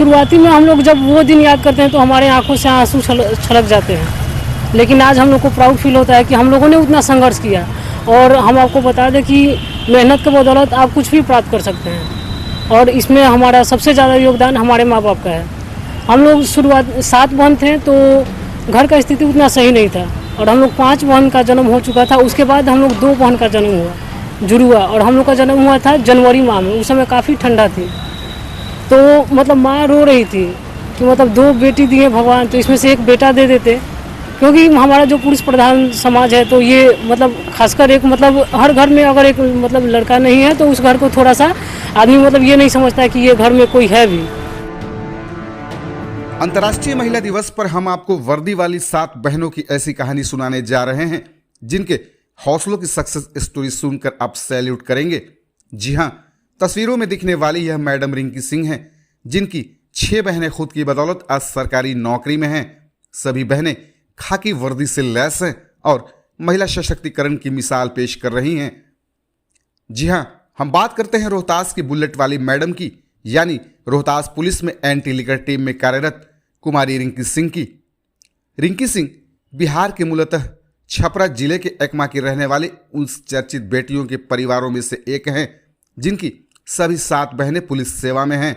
शुरुआती में हम लोग जब वो दिन याद करते हैं तो हमारे आंखों से आंसू छलक जाते हैं। लेकिन आज हम लोग को प्राउड फील होता है कि हम लोगों ने उतना संघर्ष किया। और हम आपको बता दें कि मेहनत के बदौलत आप कुछ भी प्राप्त कर सकते हैं। और इसमें हमारा सबसे ज़्यादा योगदान हमारे माँ बाप का है। हम लोग शुरुआत 7 बहन थे तो घर का स्थिति उतना सही नहीं था और हम लोग 5 बहन का जन्म हो चुका था। उसके बाद हम लोग 2 बहन का जन्म हुआ जुड़ुआ, और हम लोग का जन्म हुआ था जनवरी माह में। उस समय काफ़ी ठंडा थी तो मतलब माँ रो रही थी कि मतलब 2 बेटी दिए भगवान, तो इसमें से एक बेटा दे देते। क्योंकि हमारा जो पुरुष प्रधान समाज है तो ये मतलब खासकर एक मतलब हर घर में अगर एक मतलब लड़का नहीं है तो उस घर को थोड़ा सा आदमी मतलब ये नहीं समझता कि ये घर में कोई है भी। अंतर्राष्ट्रीय महिला दिवस पर हम आपको वर्दी वाली 7 बहनों की ऐसी कहानी सुनाने जा रहे हैं जिनके हौसलों की सक्सेस स्टोरी सुनकर आप सैल्यूट करेंगे। जी हां, तस्वीरों में दिखने वाली यह मैडम रिंकी सिंह हैं जिनकी 6 बहनें खुद की बदौलत आज सरकारी नौकरी में हैं। सभी बहनें खाकी वर्दी से लैस हैं और महिला सशक्तिकरण की मिसाल पेश कर रही हैं। जी हां, हम बात करते हैं रोहतास की बुलेट वाली मैडम की, यानी रोहतास पुलिस में एंटी लिकर टीम में कार्यरत कुमारी रिंकी सिंह की। रिंकी सिंह बिहार के मूलतः छपरा जिले के एकमा की रहने वाले उस चर्चित बेटियों के परिवारों में से एक हैं जिनकी सभी 7 बहनें पुलिस सेवा में हैं।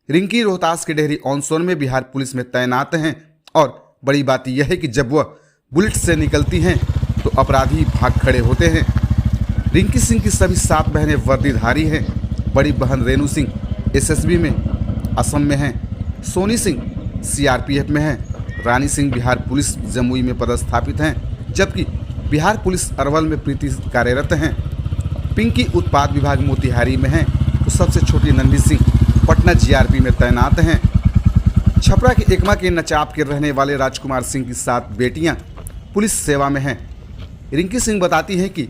रिंकी रोहतास के डेहरी ऑन सोन में बिहार पुलिस में तैनात हैं और बड़ी बात यह है कि जब वह बुलेट से निकलती हैं तो अपराधी भाग खड़े होते हैं। रिंकी सिंह की सभी 7 बहनें वर्दीधारी हैं। बड़ी बहन रेणु सिंह एसएसबी में असम में हैं, सोनी सिंह सीआरपीएफ में हैं, रानी सिंह बिहार पुलिस जमुई में पदस्थापित हैं, जबकि बिहार पुलिस अरवल में प्रीति कार्यरत हैं। पिंकी उत्पाद विभाग मोतिहारी में हैं तो सबसे छोटी नन्ही सिंह पटना जीआरपी में तैनात हैं। छपरा के एकमा के नचाप के रहने वाले राजकुमार सिंह की 7 बेटियां पुलिस सेवा में हैं। रिंकी सिंह बताती हैं कि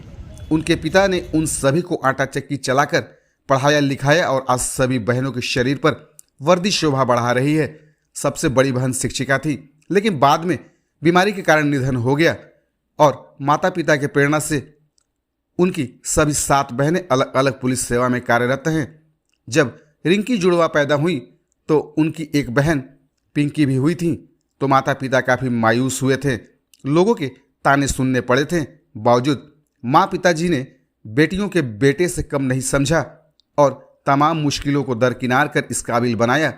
उनके पिता ने उन सभी को आटा चक्की चलाकर पढ़ाया लिखाया और आज सभी बहनों के शरीर पर वर्दी शोभा बढ़ा रही है। सबसे बड़ी बहन शिक्षिका थी लेकिन बाद में बीमारी के कारण निधन हो गया और माता पिता के प्रेरणा से उनकी सभी 7 बहनें अलग अलग पुलिस सेवा में कार्यरत हैं। जब रिंकी जुड़वा पैदा हुई तो उनकी एक बहन पिंकी भी हुई थी तो माता पिता काफ़ी मायूस हुए थे। लोगों के ताने सुनने पड़े थे, बावजूद माँ पिताजी ने बेटियों के बेटे से कम नहीं समझा और तमाम मुश्किलों को दरकिनार कर इस काबिल बनाया।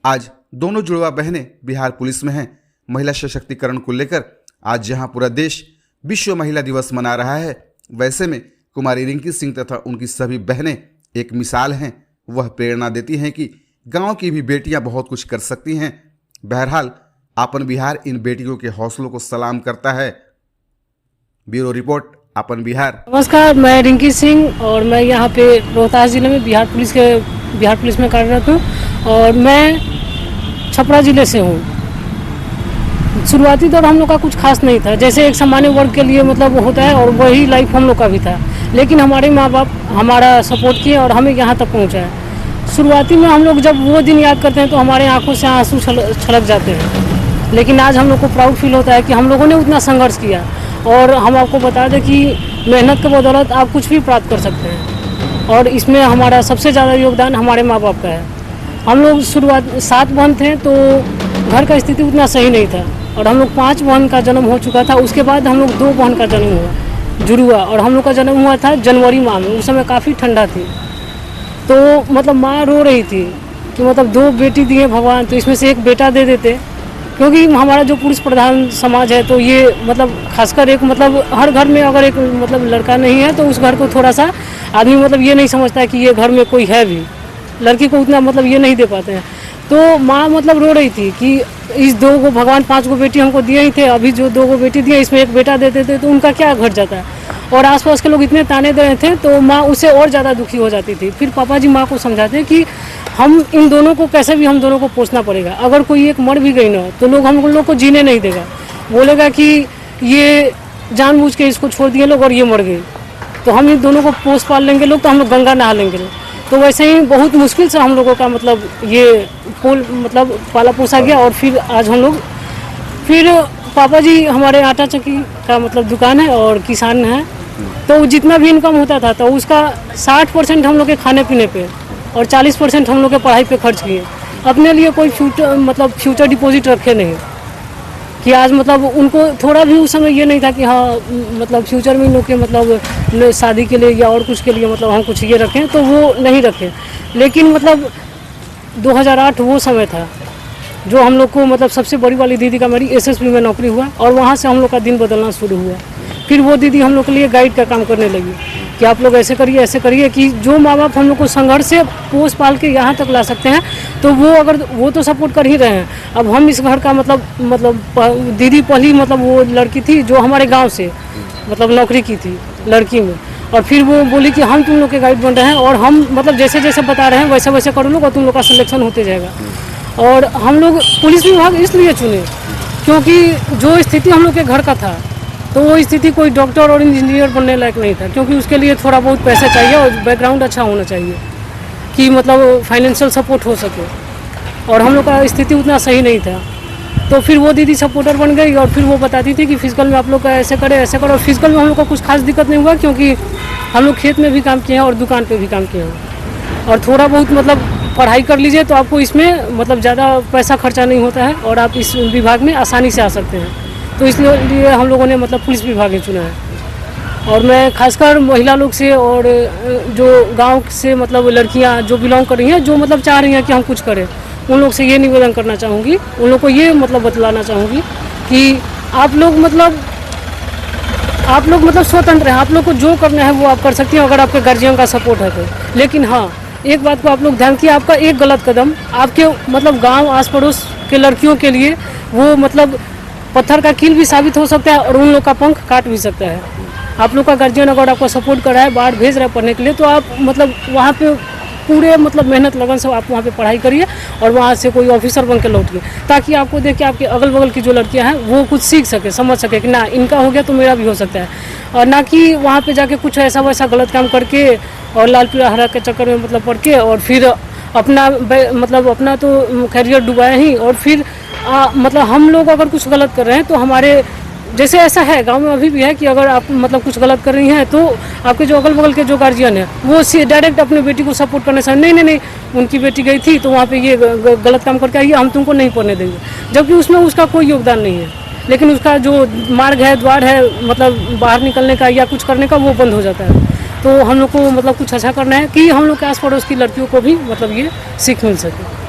आज दोनों जुड़वा बहनें बिहार पुलिस में हैं। महिला सशक्तिकरण को लेकर आज जहां पूरा देश विश्व महिला दिवस मना रहा है, वैसे में कुमारी रिंकी सिंह तथा उनकी सभी बहनें एक मिसाल हैं। वह प्रेरणा देती हैं कि गांव की भी बेटियां बहुत कुछ कर सकती हैं। बहरहाल अपन बिहार इन बेटियों के हौसलों को सलाम करता है। ब्यूरो रिपोर्ट, अपन बिहार। नमस्कार, मैं रिंकी सिंह और मैं यहाँ पे रोहतास जिले में बिहार पुलिस में कार्यरत हूँ और मैं छपरा जिले से हूँ। शुरुआती दौर हम लोग का कुछ खास नहीं था, जैसे एक सामान्य वर्ग के लिए मतलब होता है और वही लाइफ हम लोग का भी था। लेकिन हमारे माँ बाप हमारा सपोर्ट किए और हमें यहाँ तक पहुँचाया। शुरुआती में हम लोग जब वो दिन याद करते हैं तो हमारे आंखों से आंसू छलक जाते हैं। लेकिन आज हम लोग को प्राउड फील होता है कि हम लोगों ने उतना संघर्ष किया। और हम आपको बता दें कि मेहनत के बदौलत आप कुछ भी प्राप्त कर सकते हैं। और इसमें हमारा सबसे ज़्यादा योगदान हमारे माँ बाप का है। हम लोग शुरुआत 7 बहन थे तो घर का स्थिति उतना सही नहीं था और हम लोग 5 बहन का जन्म हो चुका था। उसके बाद हम लोग 2 बहन का जन्म हुआ जुड़ुआ, और हम लोग का जन्म हुआ था जनवरी माह में। उस समय काफ़ी ठंडा थी तो मतलब माँ रो रही थी कि मतलब 2 बेटी दिए भगवान, तो इसमें से एक बेटा दे देते। क्योंकि हमारा जो पुरुष प्रधान समाज है तो ये मतलब खासकर एक मतलब हर घर में अगर एक मतलब लड़का नहीं है तो उस घर को थोड़ा सा आदमी मतलब ये नहीं समझता कि ये घर में कोई है भी। लड़की को उतना मतलब ये नहीं दे पाते हैं। तो माँ मतलब रो रही थी कि इस 2 को भगवान 5 को बेटी हमको दिए ही थे, अभी जो 2 को बेटी दिए इसमें एक बेटा देते थे तो उनका क्या घट जाता है। और आसपास के लोग इतने ताने दे रहे थे तो माँ उससे और ज़्यादा दुखी हो जाती थी। फिर पापा जी माँ को समझाते हैं कि हम इन दोनों को कैसे भी हम दोनों को पोसना पड़ेगा। अगर कोई एक मर भी गई ना तो लोग हम लोग को जीने नहीं देगा, बोलेगा कि ये जानबूझ के इसको छोड़ दिए लोग और ये मर गई, तो हम इन दोनों को पोस पाल लेंगे लोग, तो हम लोग गंगा नहा लेंगे लोग। तो वैसे ही बहुत मुश्किल से हम लोगों का मतलब ये मतलब पाला पोसा गया। और फिर आज हम लोग फिर पापा जी हमारे आटा चक्की का मतलब दुकान है और किसान है, तो जितना भी इनकम होता था तो उसका 60% हम लोग के खाने पीने पे और 40% हम लोग के पढ़ाई पे खर्च किए। अपने लिए कोई फ्यूचर डिपॉजिट रखे नहीं कि आज मतलब उनको थोड़ा भी उस समय ये नहीं था कि हाँ मतलब फ्यूचर में इन लोग के मतलब शादी के लिए या और कुछ के लिए मतलब हम कुछ ये रखें, तो वो नहीं रखे। लेकिन मतलब 2008 वो समय था जो हम लोग को मतलब सबसे बड़ी वाली दीदी का मेरी एसएसबी में नौकरी हुआ और वहाँ से हम लोग का दिन बदलना शुरू हुआ। फिर वो दीदी हम लोग के लिए गाइड का काम करने लगी कि आप लोग ऐसे करिए कि जो माँ बाप हम लोग को संघर्ष से पोस पाल के यहाँ तक ला सकते हैं, तो वो तो सपोर्ट कर ही रहे हैं। अब हम इस घर का मतलब दीदी पहली मतलब वो लड़की थी जो हमारे गाँव से मतलब नौकरी की थी लड़की में, और फिर वो बोली कि हम तुम लोग के गाइड बन रहे हैं और हम मतलब जैसे जैसे बता रहे हैं वैसे वैसे करो लोग और तुम लोग का सिलेक्शन होते जाएगा। और हम लोग पुलिस विभाग इसलिए चुने क्योंकि जो स्थिति हम लोग के घर का था, तो वो स्थिति कोई डॉक्टर और इंजीनियर बनने लायक नहीं था, क्योंकि उसके लिए थोड़ा बहुत पैसा चाहिए और बैकग्राउंड अच्छा होना चाहिए कि मतलब फाइनेंशियल सपोर्ट हो सके, और हम लोग का स्थिति उतना सही नहीं था। तो फिर वो दीदी सपोर्टर बन गई और फिर वो बताती थी कि फिजिकल में आप लोग का ऐसे करो, और फिजिकल में हम लोग का कुछ खास दिक्कत नहीं हुआ क्योंकि हम लोग खेत में भी काम किए हैं और दुकान पे भी काम किए हैं, और थोड़ा बहुत मतलब पढ़ाई कर लीजिए तो आपको इसमें मतलब ज़्यादा पैसा खर्चा नहीं होता है और आप इस विभाग में आसानी से आ सकते हैं। तो इसलिए हम लोगों ने मतलब पुलिस विभाग ही चुना है। और मैं खासकर महिला लोग से और जो गांव से मतलब लड़कियां जो बिलोंग कर रही हैं, जो मतलब चाह रही हैं कि हम कुछ करें, उन लोग से ये निवेदन करना चाहूँगी, उन लोग को ये मतलब बतलाना चाहूँगी कि आप लोग मतलब स्वतंत्र हैं, आप लोग को जो करना है वो आप कर सकती हैं अगर आपके गार्जियन का सपोर्ट है तो। लेकिन हाँ, एक बात को आप लोग ध्यान किए, आपका एक गलत कदम आपके मतलब गांव आस पड़ोस के लड़कियों के लिए वो मतलब पत्थर का कील भी साबित हो सकता है और उन लोग का पंख काट भी सकता है। आप लोग का गार्जियन अगर आपको सपोर्ट कर रहा है, बाहर भेज रहा है पढ़ने के लिए, तो आप मतलब वहाँ पे पूरे मतलब मेहनत लगन से आप वहाँ पे पढ़ाई करिए और वहाँ से कोई ऑफिसर बन के लौटिए, ताकि आपको देख के आपके अगल बगल की जो लड़कियाँ हैं वो कुछ सीख सके, समझ सके कि ना इनका हो गया तो मेरा भी हो सकता है, और ना कि वहाँ पे जाके कुछ ऐसा वैसा गलत काम करके और लाल पीला हरा के चक्कर में मतलब पड़ के और फिर अपना तो करियर डुबाया ही। और फिर मतलब हम लोग अगर कुछ गलत कर रहे हैं तो हमारे जैसे ऐसा है गांव में अभी भी है कि अगर आप मतलब कुछ गलत कर रही हैं तो आपके जो अगल बगल के जो गार्जियन है वो डायरेक्ट अपनी बेटी को सपोर्ट करने से नहीं उनकी बेटी गई थी तो वहाँ पे ये गलत काम करके आई, हम तुमको नहीं पढ़ने देंगे, जबकि उसमें उसका कोई योगदान नहीं है। लेकिन उसका जो मार्ग है, द्वार है मतलब बाहर निकलने का या कुछ करने का, वो बंद हो जाता है। तो हम लोग को मतलब कुछ अच्छा करना है कि हम लोग के आस पड़ोस की लड़कियों को भी मतलब ये सीख मिल सके।